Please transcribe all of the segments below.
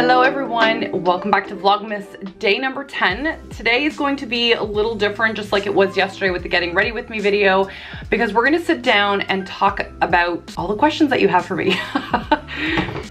Hello everyone, welcome back to Vlogmas day number 10. Today is going to be a little different, just like it was yesterday with the getting ready with me video, because we're gonna sit down and talk about all the questions that you have for me.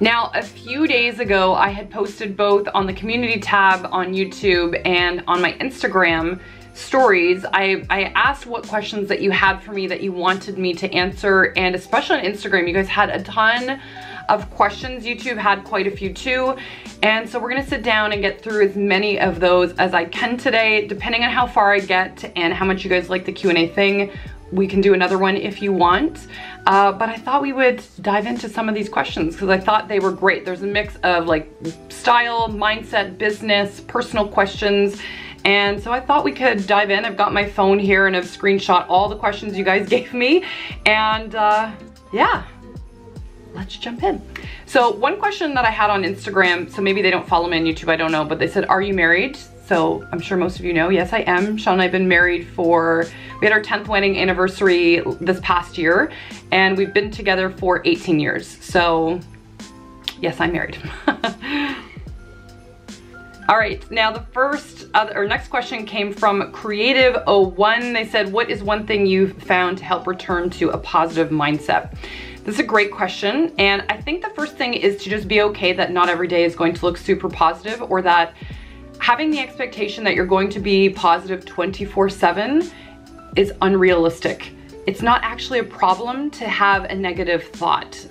Now, a few days ago, I had posted both on the community tab on YouTube and on my Instagram stories. I asked what questions that you had for me that you wanted me to answer, and especially on Instagram, you guys had a ton of questions. YouTube had quite a few too, and so we're gonna sit down and get through as many of those as I can today. Depending on how far I get and how much you guys like the Q&A thing, we can do another one if you want. But I thought we would dive into some of these questions because I thought they were great. There's a mix of like style, mindset, business, personal questions. And so I thought we could dive in. I've got my phone here and I've screenshot all the questions you guys gave me. And yeah, let's jump in. So one question that I had on Instagram, so maybe they don't follow me on YouTube, I don't know, but they said, are you married? So I'm sure most of you know, yes, I am. Sean and I have been married we had our 10th wedding anniversary this past year, and we've been together for 18 years. So yes, I'm married. All right, now the next question came from Creative01. They said, what is one thing you've found to help return to a positive mindset? This is a great question, and I think the first thing is to just be okay that not every day is going to look super positive, or that having the expectation that you're going to be positive 24/7 is unrealistic. It's not actually a problem to have a negative thought.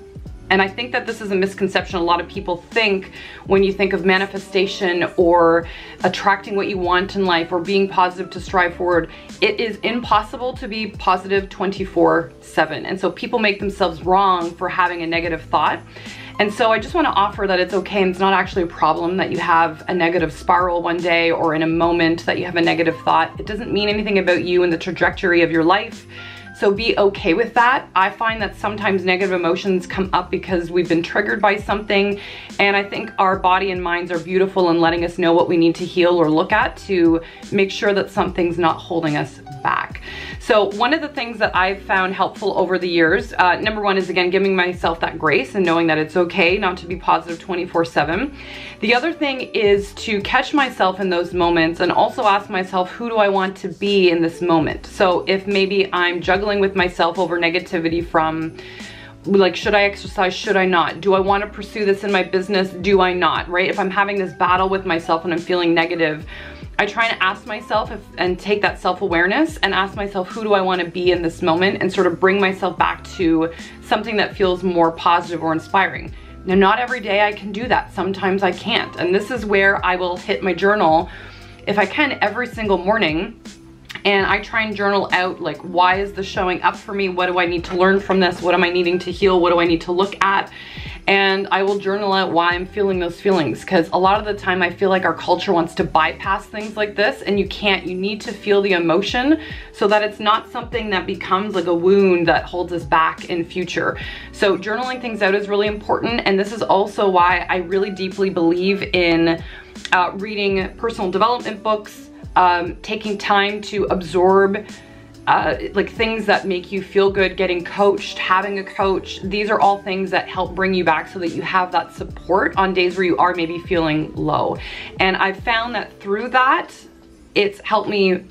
And I think that this is a misconception a lot of people think when you think of manifestation or attracting what you want in life or being positive to strive forward. It is impossible to be positive 24/7. And so people make themselves wrong for having a negative thought. And so I just want to offer that it's okay, and it's not actually a problem that you have a negative spiral one day or in a moment that you have a negative thought. It doesn't mean anything about you and the trajectory of your life. So be okay with that. I find that sometimes negative emotions come up because we've been triggered by something, and I think our body and minds are beautiful in letting us know what we need to heal or look at to make sure that something's not holding us back. So one of the things that I've found helpful over the years, number one is, again, giving myself that grace and knowing that it's okay not to be positive 24/7. The other thing is to catch myself in those moments and also ask myself, who do I want to be in this moment? So if maybe I'm juggling with myself over negativity from, like, should I exercise, should I not? Do I want to pursue this in my business, do I not, right? If I'm having this battle with myself and I'm feeling negative, I try and ask myself and take that self-awareness and ask myself, who do I want to be in this moment, and sort of bring myself back to something that feels more positive or inspiring. Now, not every day I can do that. Sometimes I can't. And this is where I will hit my journal, if I can, every single morning. And I try and journal out, like, why is this showing up for me? What do I need to learn from this? What am I needing to heal? What do I need to look at? And I will journal out why I'm feeling those feelings, because a lot of the time I feel like our culture wants to bypass things like this, and you can't. You need to feel the emotion so that it's not something that becomes like a wound that holds us back in future. So journaling things out is really important, and this is also why I really deeply believe in reading personal development books, taking time to absorb like things that make you feel good, getting coached, having a coach. These are all things that help bring you back so that you have that support on days where you are maybe feeling low. And I've found that through that, it's helped me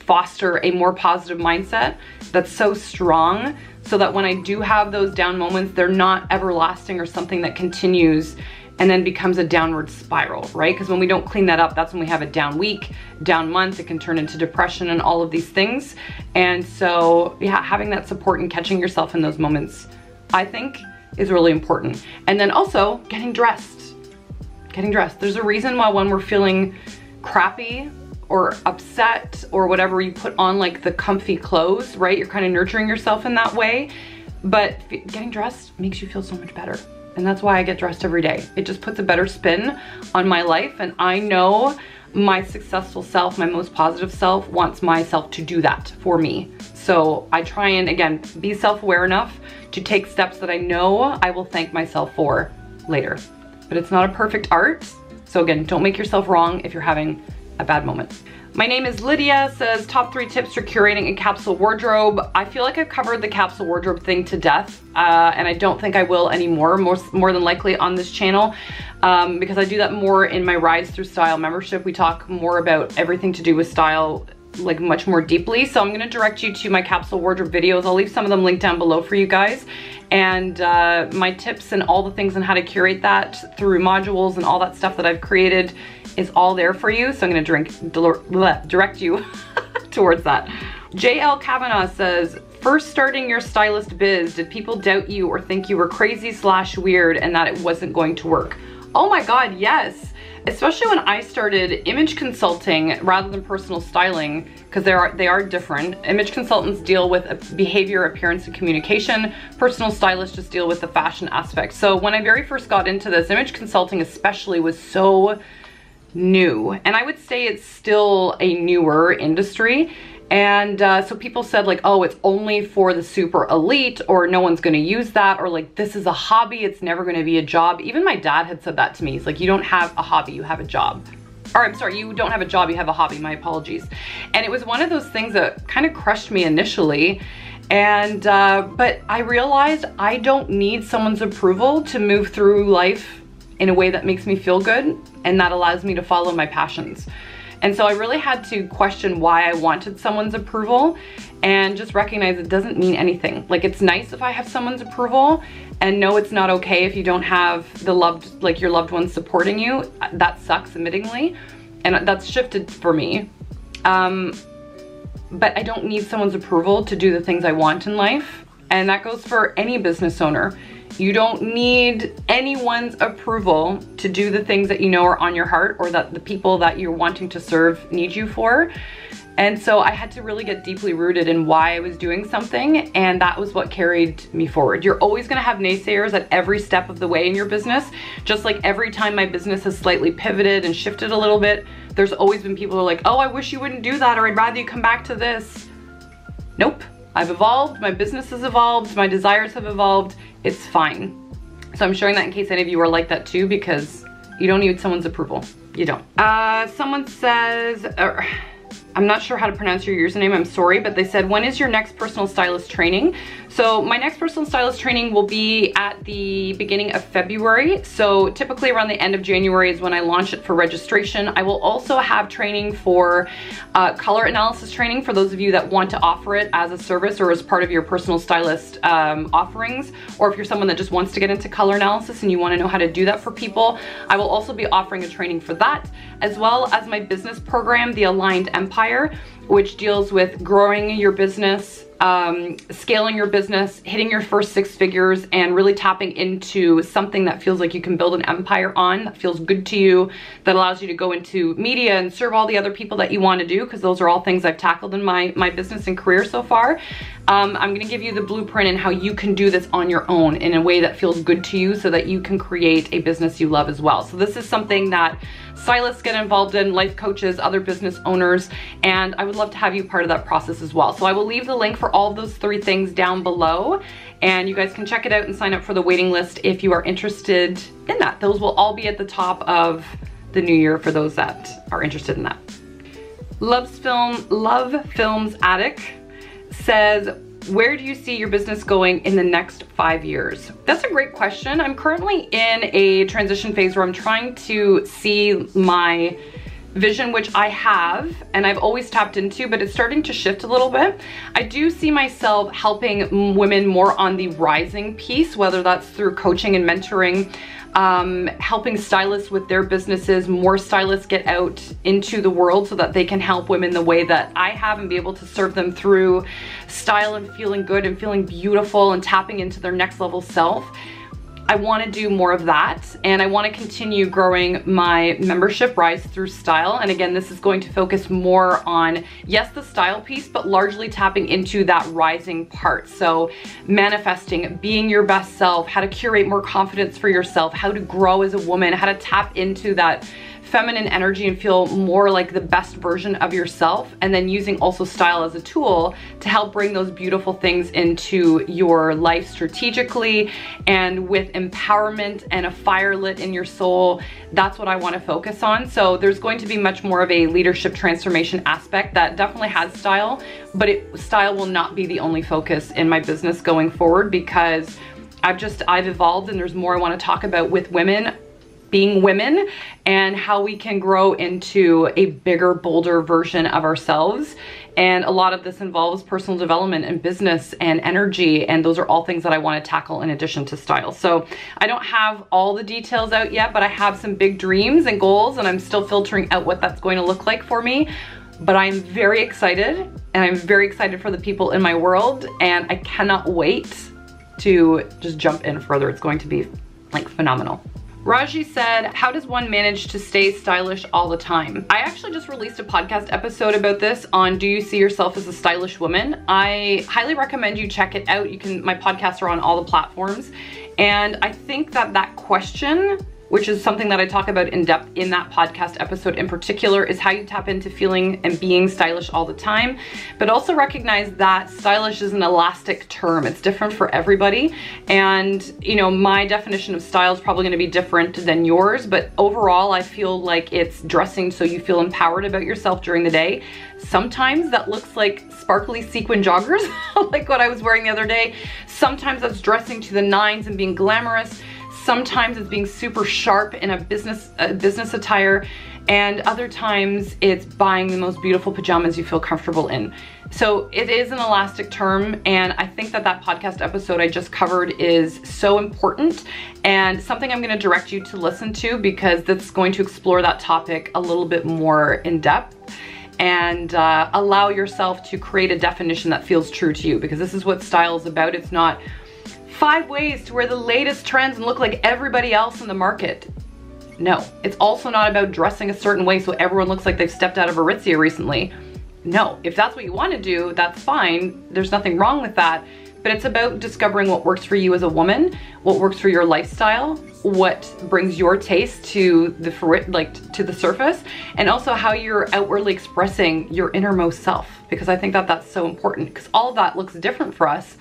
foster a more positive mindset that's so strong, so that when I do have those down moments, they're not everlasting or something that continues and then becomes a downward spiral, right? Because when we don't clean that up, that's when we have a down week, down month. It can turn into depression and all of these things. And so, yeah, having that support and catching yourself in those moments, I think, is really important. And then also getting dressed. Getting dressed. There's a reason why when we're feeling crappy or upset or whatever, you put on like the comfy clothes, right? You're kind of nurturing yourself in that way. But getting dressed makes you feel so much better. And that's why I get dressed every day. It just puts a better spin on my life. And I know my successful self, my most positive self, wants myself to do that for me. So I try and, again, be self-aware enough to take steps that I know I will thank myself for later. But it's not a perfect art. So again, don't make yourself wrong if you're having a bad moment. My name is Lydia, says top 3 tips for curating a capsule wardrobe. I feel like I've covered the capsule wardrobe thing to death, and I don't think I will anymore, more than likely on this channel, because I do that more in my Rise Through Style membership. We talk more about everything to do with style, like much more deeply. So I'm gonna direct you to my capsule wardrobe videos. I'll leave some of them linked down below for you guys. And my tips and all the things on how to curate that through modules and all that stuff that I've created is all there for you. So I'm gonna direct you towards that. JL Kavanaugh says, first starting your stylist biz, did people doubt you or think you were crazy / weird and that it wasn't going to work? Oh my God, yes. Especially when I started image consulting rather than personal styling, because they are different. Image consultants deal with behavior, appearance, and communication. Personal stylists just deal with the fashion aspect. So when I very first got into this, image consulting especially was so new. And I would say it's still a newer industry. And so people said like, oh, it's only for the super elite, or no one's gonna use that, or like, this is a hobby, it's never gonna be a job. Even my dad had said that to me. He's like, you don't have a hobby, you have a job. Or I'm sorry, you don't have a job, you have a hobby, my apologies. And it was one of those things that kind of crushed me initially. And, but I realized I don't need someone's approval to move through life in a way that makes me feel good and that allows me to follow my passions. And so I really had to question why I wanted someone's approval and just recognize it doesn't mean anything. Like, it's nice if I have someone's approval, and no, it's not okay if you don't have the your loved ones supporting you. That sucks, admittingly, and that's shifted for me. But I don't need someone's approval to do the things I want in life, and that goes for any business owner. You don't need anyone's approval to do the things that you know are on your heart, or that the people that you're wanting to serve need you for. And so I had to really get deeply rooted in why I was doing something, and that was what carried me forward. You're always gonna have naysayers at every step of the way in your business. Just like every time my business has slightly pivoted and shifted a little bit, there's always been people who are like, oh, I wish you wouldn't do that, or I'd rather you come back to this. Nope, I've evolved, my business has evolved, my desires have evolved. It's fine. So I'm showing that in case any of you are like that too, because you don't need someone's approval. You don't. Someone says, I'm not sure how to pronounce your username, I'm sorry, but they said, when is your next personal stylist training? So my next personal stylist training will be at the beginning of February. So typically around the end of January is when I launch it for registration. I will also have training for color analysis training for those of you that want to offer it as a service or as part of your personal stylist offerings, or if you're someone that just wants to get into color analysis and you want to know how to do that for people. I will also be offering a training for that, as well as my business program, The Aligned Empire, which deals with growing your business, scaling your business, hitting your first 6 figures, and really tapping into something that feels like you can build an empire on, that feels good to you, that allows you to go into media and serve all the other people that you want to do, because those are all things I've tackled in my business and career so far. I'm gonna give you the blueprint and how you can do this on your own in a way that feels good to you, so that you can create a business you love as well. So this is something that stylists get involved in, life coaches, other business owners, and I would love to have you part of that process as well. So I will leave the link for all of those 3 things down below, and you guys can check it out and sign up for the waiting list if you are interested in that. Those will all be at the top of the new year for those that are interested in that. Love Films Attic says, where do you see your business going in the next 5 years? That's a great question. I'm currently in a transition phase where I'm trying to see my vision, which I have and I've always tapped into, but it's starting to shift a little bit. I do see myself helping women more on the rising piece, whether that's through coaching and mentoring, helping stylists with their businesses, more stylists get out into the world so that they can help women the way that I have and be able to serve them through style and feeling good and feeling beautiful and tapping into their next level self. I want to do more of that, and I want to continue growing my membership, Rise Through Style. And again, this is going to focus more on, yes, the style piece, but largely tapping into that rising part. So manifesting, being your best self, how to curate more confidence for yourself, how to grow as a woman, how to tap into that feminine energy and feel more like the best version of yourself, and then using also style as a tool to help bring those beautiful things into your life strategically and with empowerment and a fire lit in your soul. That's what I want to focus on. So there's going to be much more of a leadership transformation aspect that definitely has style, but style will not be the only focus in my business going forward, because I've evolved and there's more I want to talk about with women being women and how we can grow into a bigger, bolder version of ourselves. And a lot of this involves personal development and business and energy, and those are all things that I want to tackle in addition to style. So I don't have all the details out yet, but I have some big dreams and goals, and I'm still filtering out what that's going to look like for me. But I'm very excited, and I'm very excited for the people in my world, and I cannot wait to just jump in further. It's going to be like phenomenal. Raji said, how does one manage to stay stylish all the time? I actually just released a podcast episode about this on do you see yourself as a stylish woman? I highly recommend you check it out. My podcasts are on all the platforms. And I think that question, which is something that I talk about in depth in that podcast episode in particular, is how you tap into feeling and being stylish all the time, but also recognize that stylish is an elastic term. It's different for everybody. And you know, my definition of style is probably gonna be different than yours, but overall I feel like it's dressing so you feel empowered about yourself during the day. Sometimes that looks like sparkly sequin joggers, like what I was wearing the other day. Sometimes that's dressing to the nines and being glamorous. Sometimes it's being super sharp in a business attire, and other times it's buying the most beautiful pajamas you feel comfortable in. So it is an elastic term, and I think that podcast episode I just covered is so important and something I'm gonna direct you to listen to, because that's going to explore that topic a little bit more in depth and allow yourself to create a definition that feels true to you, because this is what style is about. It's not 5 ways to wear the latest trends and look like everybody else in the market. No, it's also not about dressing a certain way so everyone looks like they've stepped out of Aritzia recently. No, if that's what you want to do, that's fine. There's nothing wrong with that. But it's about discovering what works for you as a woman, what works for your lifestyle, what brings your taste to the surface, and also how you're outwardly expressing your innermost self. Because I think that that's so important, because all of that looks different for us.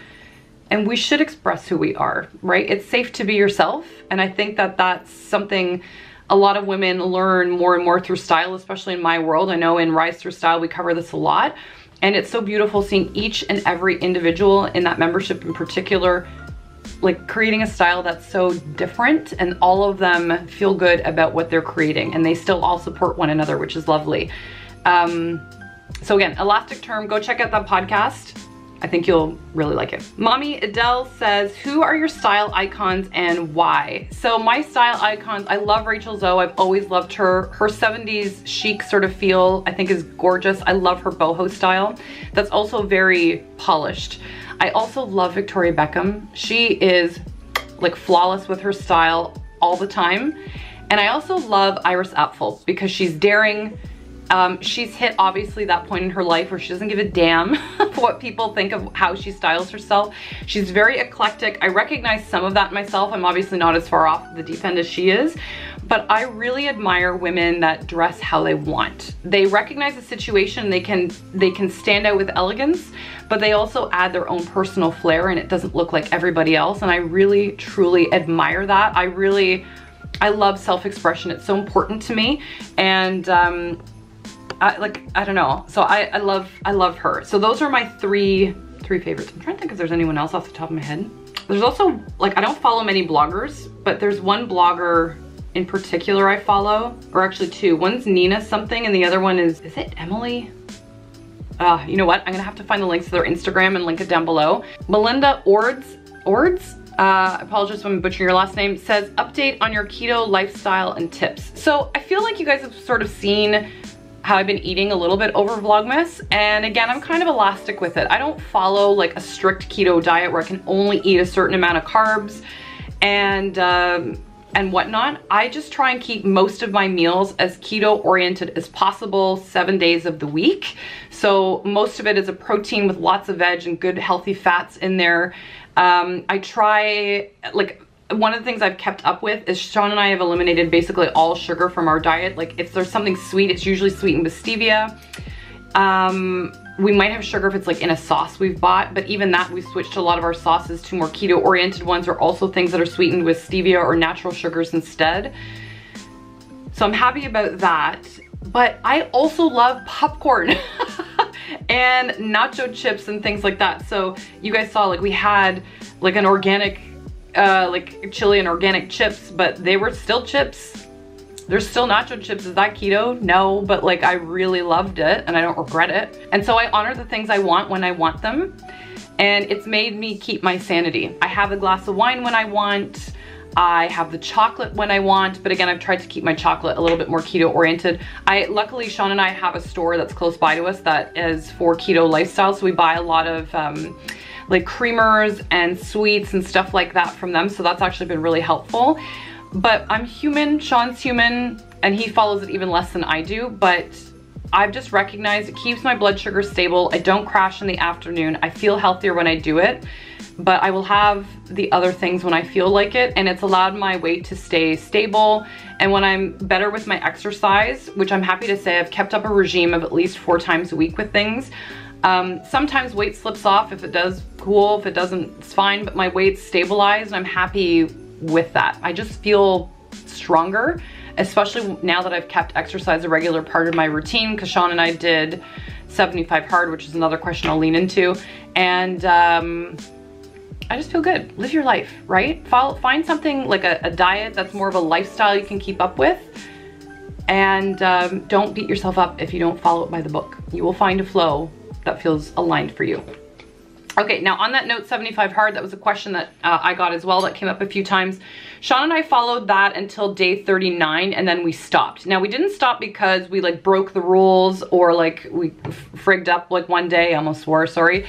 And we should express who we are, right? It's safe to be yourself. And I think that that's something a lot of women learn more and more through style, especially in my world. I know in Rise Through Style, we cover this a lot. And it's so beautiful seeing each and every individual in that membership in particular, like creating a style that's so different, and all of them feel good about what they're creating, and they still all support one another, which is lovely. So again, elastic term, go check out that podcast. I think you'll really like it. Mommy Adele says, who are your style icons and why? So my style icons, I love Rachel Zoe. I've always loved her. Her 70s chic sort of feel, I think, is gorgeous. I love her boho style. That's also very polished. I also love Victoria Beckham. She is like flawless with her style all the time. And I also love Iris Apfel because she's daring. She's hit obviously that point in her life where she doesn't give a damn what people think of how she styles herself. She's very eclectic. I recognize some of that in myself. I'm obviously not as far off the deep end as she is, but I really admire women that dress how they want. They recognize the situation, they can stand out with elegance, but they also add their own personal flair, and it doesn't look like everybody else. And I really, truly admire that. I love self-expression. It's so important to me. And I don't know. So I love her. So those are my three favorites. I'm trying to think if there's anyone else off the top of my head. There's also, like, I don't follow many bloggers, but there's one blogger in particular I follow, or actually two. One's Nina something, and the other one is it Emily? You know what? I'm gonna have to find the links to their Instagram and link it down below. Melinda Ords, I apologize if I'm butchering your last name, says, update on your keto lifestyle and tips. So I feel like you guys have sort of seen how I've been eating a little bit over Vlogmas, and again, I'm kind of elastic with it. I don't follow like a strict keto diet where I can only eat a certain amount of carbs and whatnot. I just try and keep most of my meals as keto oriented as possible 7 days of the week. So most of it is a protein with lots of veg and good healthy fats in there. I try, like, one of the things I've kept up with is Sean and I have eliminated basically all sugar from our diet. Like if there's something sweet, it's usually sweetened with stevia. We might have sugar if it's like in a sauce we've bought, but even that, we've switched a lot of our sauces to more keto oriented ones, or also things that are sweetened with stevia or natural sugars instead. So I'm happy about that. But I also love popcorn and nacho chips and things like that. So you guys saw, like we had like an organic, like chili and organic chips, but they were still chips. There's still nacho chips. Is that keto? No, but like I really loved it and I don't regret it. And so I honor the things I want when I want them. And it's made me keep my sanity. I have a glass of wine when I want. I have the chocolate when I want, but again, I've tried to keep my chocolate a little bit more keto oriented. Luckily, Sean and I have a store that's close by to us that is for keto lifestyle. So we buy a lot of like creamers and sweets and stuff like that from them. So that's actually been really helpful. But I'm human, Sean's human, and he follows it even less than I do, but I've just recognized it keeps my blood sugar stable. I don't crash in the afternoon. I feel healthier when I do it, but I will have the other things when I feel like it, and it's allowed my weight to stay stable. And when I'm better with my exercise, which I'm happy to say I've kept up a regime of at least 4 times a week with things. Sometimes weight slips off. If it does, cool. If it doesn't, it's fine, but my weight's stabilized and I'm happy with that. I just feel stronger, especially now that I've kept exercise a regular part of my routine, because Sean and I did 75 hard, which is another question I'll lean into. And I just feel good. Live your life, right? Find something like a diet that's more of a lifestyle you can keep up with. And don't beat yourself up if you don't follow it by the book. You will find a flow that feels aligned for you. Okay, now on that note, 75 hard, that was a question that I got as well that came up a few times. Sean and I followed that until day 39 and then we stopped. Now we didn't stop because we like broke the rules or like we frigged up like one day, I almost swore, sorry.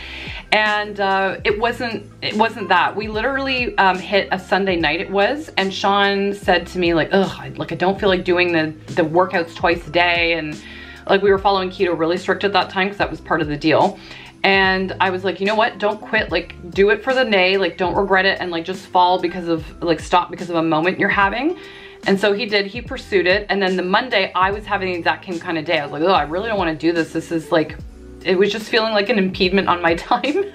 And it wasn't that. We literally hit a Sunday night it was, and Sean said to me like, ugh, I don't feel like doing the workouts twice a day. And like we were following keto really strict at that time because that was part of the deal. And I was like, you know what, don't quit, like do it for the day, like don't regret it and like just fall because of, like stop because of a moment you're having. And so he did, he pursued it. And then the Monday I was having the exact same kind of day. I was like, oh, I really don't want to do this. This is like, it was just feeling like an impediment on my time.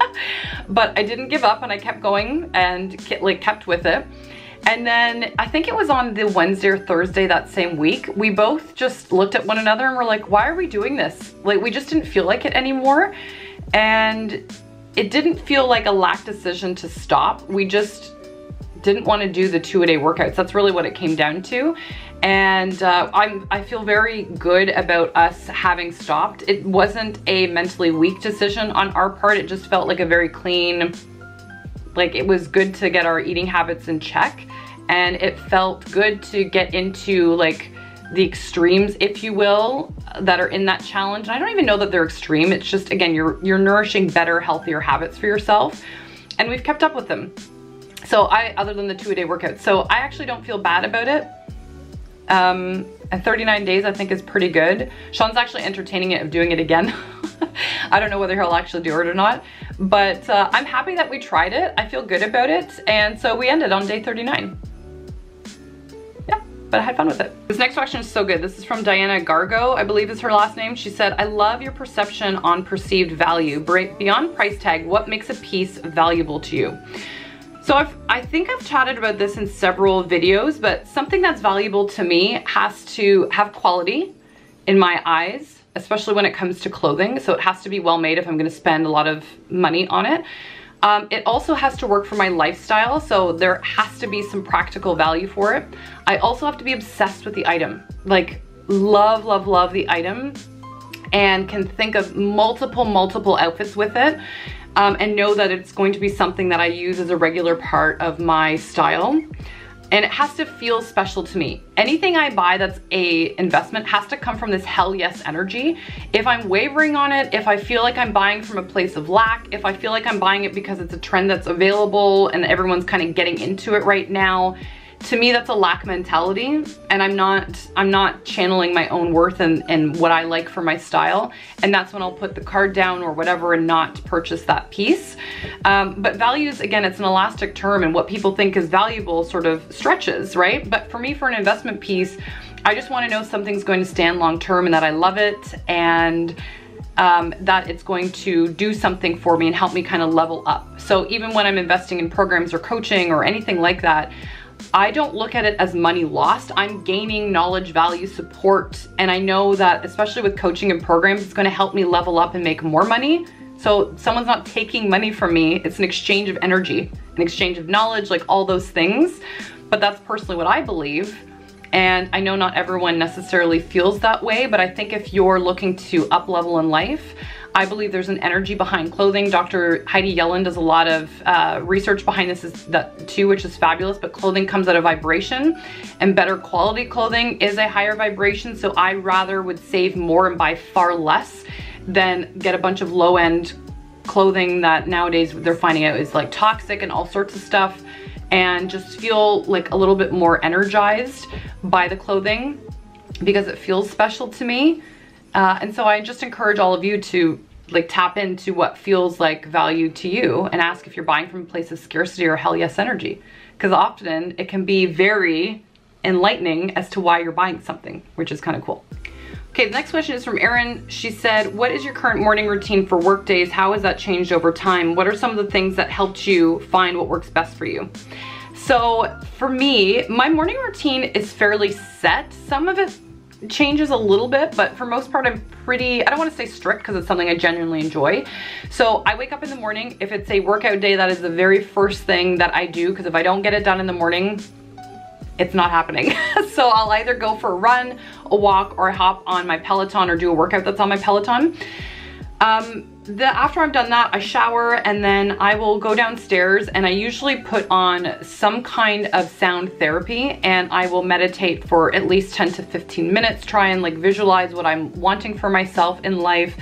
But I didn't give up and I kept going and kept with it. And then I think it was on the Wednesday or Thursday that same week, we both just looked at one another and were like, why are we doing this? Like we just didn't feel like it anymore. And it didn't feel like a lack decision to stop. We just didn't want to do the 2-a-day workouts. That's really what it came down to. And I feel very good about us having stopped. It wasn't a mentally weak decision on our part. It just felt like a very clean, like it was good to get our eating habits in check. And it felt good to get into like the extremes, if you will, that are in that challenge. And I don't even know that they're extreme. It's just, again, you're nourishing better, healthier habits for yourself. And we've kept up with them. So other than the 2-a-day workouts. So I actually don't feel bad about it. And 39 days I think is pretty good. Sean's actually entertaining it of doing it again. I don't know whether he'll actually do it or not, but I'm happy that we tried it. I feel good about it. And so we ended on day 39. But I had fun with it. This next question is so good. This is from Diana Gargo, I believe is her last name. She said, I love your perception on perceived value. Beyond price tag, what makes a piece valuable to you? So I think I've chatted about this in several videos, but something that's valuable to me has to have quality in my eyes, especially when it comes to clothing. So it has to be well made if I'm gonna spend a lot of money on it. It also has to work for my lifestyle, so there has to be some practical value for it. I also have to be obsessed with the item, like love, love, love the item, and can think of multiple outfits with it, and know that it's going to be something that I use as a regular part of my style. And it has to feel special to me. Anything I buy that's a investment has to come from this hell yes energy. If I'm wavering on it, if I feel like I'm buying from a place of lack, if I feel like I'm buying it because it's a trend that's available and everyone's kind of getting into it right now, To me, that's a lack mentality, and I'm not channeling my own worth and what I like for my style, and that's when I'll put the card down or whatever and not purchase that piece. But values, again, it's an elastic term, and what people think is valuable sort of stretches, right? But for me, for an investment piece, I just want to know something's going to stand long term and that I love it, and that it's going to do something for me and help me kind of level up. So even when I'm investing in programs or coaching or anything like that, I don't look at it as money lost. I'm gaining knowledge, value, support, and I know that especially with coaching and programs, it's going to help me level up and make more money. So someone's not taking money from me. It's an exchange of energy, an exchange of knowledge, like all those things. But that's personally what I believe. And I know not everyone necessarily feels that way, but I think if you're looking to up level in life, I believe there's an energy behind clothing. Dr. Heidi Yellen does a lot of research behind this too, which is fabulous, but clothing comes at a vibration, and better quality clothing is a higher vibration. So I rather would save more and buy far less than get a bunch of low-end clothing that nowadays they're finding out is like toxic and all sorts of stuff, and just feel like a little bit more energized by the clothing because it feels special to me. And so I just encourage all of you to like tap into what feels like value to you and ask if you're buying from a place of scarcity or hell yes energy, because often it can be very enlightening as to why you're buying something, which is kind of cool. Okay, the next question is from Erin. She said, what is your current morning routine for work days? How has that changed over time? What are some of the things that helped you find what works best for you? So for me, my morning routine is fairly set. Some of it changes a little bit, but for most part I'm pretty, I don't want to say strict because it's something I genuinely enjoy. So I wake up in the morning. If it's a workout day, that is the very first thing that I do, because if I don't get it done in the morning, it's not happening. So I'll either go for a run, a walk, or hop on my Peloton or do a workout that's on my Peloton. After I've done that, I shower, and then I will go downstairs, and I usually put on some kind of sound therapy, and I will meditate for at least 10 to 15 minutes, try and like visualize what I'm wanting for myself in life,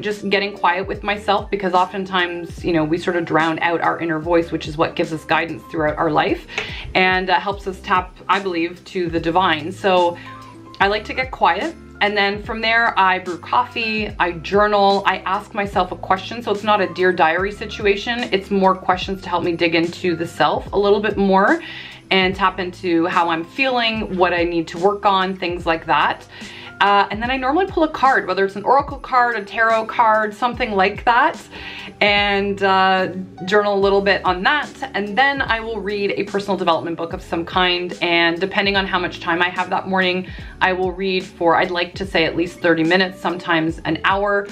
just getting quiet with myself, because oftentimes, you know, we sort of drown out our inner voice, which is what gives us guidance throughout our life, and helps us tap, I believe, to the divine. So I like to get quiet. And then from there, I brew coffee, I journal, I ask myself a question. So it's not a Dear Diary situation. It's more questions to help me dig into the self a little bit more and tap into how I'm feeling, what I need to work on, things like that. And then I normally pull a card, whether it's an oracle card, a tarot card, something like that, and journal a little bit on that. And then I will read a personal development book of some kind, and depending on how much time I have that morning, I will read for, I'd like to say, at least 30 minutes, sometimes an hour.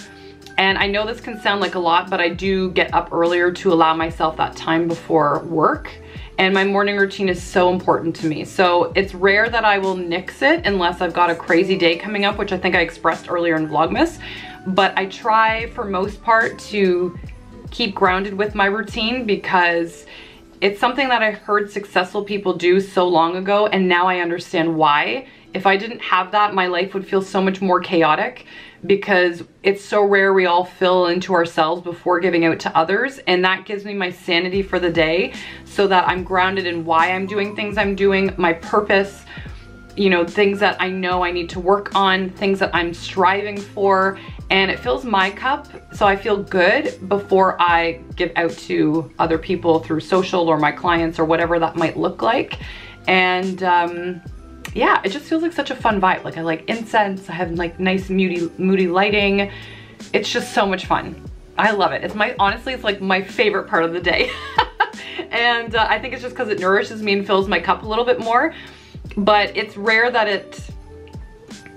And I know this can sound like a lot, but I do get up earlier to allow myself that time before work. And my morning routine is so important to me. So it's rare that I will nix it unless I've got a crazy day coming up, which I think I expressed earlier in Vlogmas. But I try for most part to keep grounded with my routine, because it's something that I heard successful people do so long ago, and now I understand why. If I didn't have that, my life would feel so much more chaotic, because it's so rare we all fill into ourselves before giving out to others, and that gives me my sanity for the day, so that I'm grounded in why I'm doing things I'm doing, my purpose, you know, things that I know I need to work on, things that I'm striving for, and it fills my cup, so I feel good before I give out to other people through social or my clients or whatever that might look like. And yeah, it just feels like such a fun vibe. Like I like incense, I have like nice moody lighting. It's just so much fun. I love it. It's honestly, it's like my favorite part of the day. And I think it's just because it nourishes me and fills my cup a little bit more. But it's rare that it,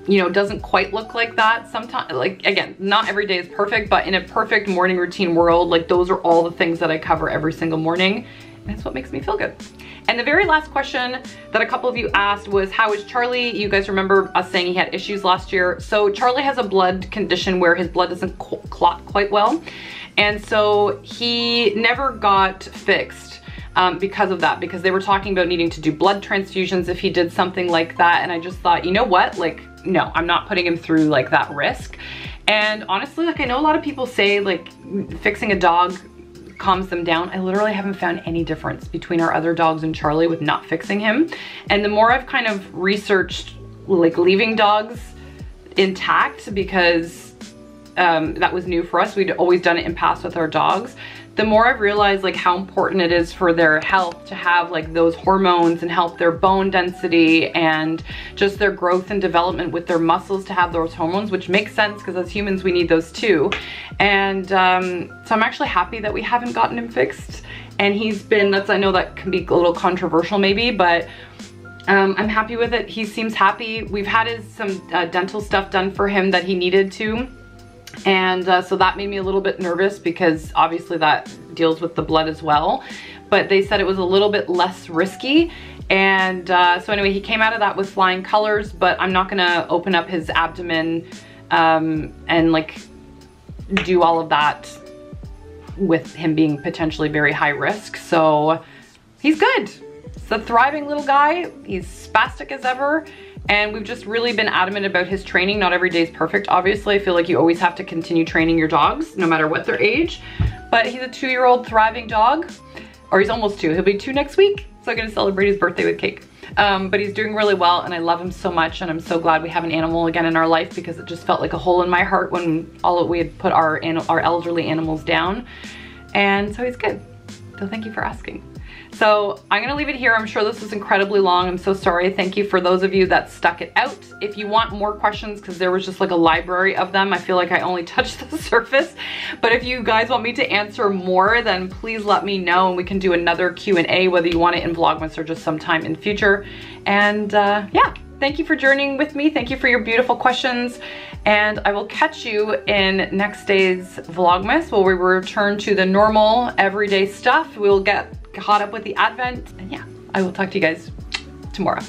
you know, doesn't quite look like that. Sometimes, like, again, not every day is perfect, but in a perfect morning routine world, like those are all the things that I cover every single morning. And that's what makes me feel good. And the very last question that a couple of you asked was, how is Charlie? You guys remember us saying he had issues last year. So Charlie has a blood condition where his blood doesn't clot quite well. And so he never got fixed because of that, because they were talking about needing to do blood transfusions if he did something like that. And I just thought, you know what, like, no, I'm not putting him through like that risk. And honestly, like I know a lot of people say like fixing a dog calms them down. I literally haven't found any difference between our other dogs and Charlie with not fixing him. And the more I've kind of researched like leaving dogs intact, because that was new for us. We'd always done it in past with our dogs. The more I've realized like how important it is for their health to have like those hormones and help their bone density and just their growth and development with their muscles to have those hormones, which makes sense because as humans we need those too. And so I'm actually happy that we haven't gotten him fixed. And he's been, I know that can be a little controversial maybe, but I'm happy with it. He seems happy. We've had some dental stuff done for him that he needed to. And so that made me a little bit nervous because obviously that deals with the blood as well. But they said it was a little bit less risky. And so anyway, he came out of that with flying colors, but I'm not gonna open up his abdomen and like do all of that with him being potentially very high risk. So he's good. He's a thriving little guy. He's spastic as ever. And we've just really been adamant about his training. Not every day is perfect, obviously. I feel like you always have to continue training your dogs, no matter what their age. But he's a 2-year-old thriving dog, or he's almost 2. He'll be 2 next week. So I'm gonna celebrate his birthday with cake. But he's doing really well and I love him so much, and I'm so glad we have an animal again in our life because it just felt like a hole in my heart when we had put our elderly animals down. And so he's good. So thank you for asking. So I'm gonna leave it here. I'm sure this was incredibly long. I'm so sorry. Thank you for those of you that stuck it out. If you want more questions, because there was just like a library of them, I feel like I only touched the surface. But if you guys want me to answer more, then please let me know and we can do another Q&A, whether you want it in Vlogmas or just sometime in future. And yeah, thank you for journeying with me. Thank you for your beautiful questions. And I will catch you in next day's Vlogmas where we return to the normal everyday stuff. We'll get caught up with the Advent, and yeah, I will talk to you guys tomorrow.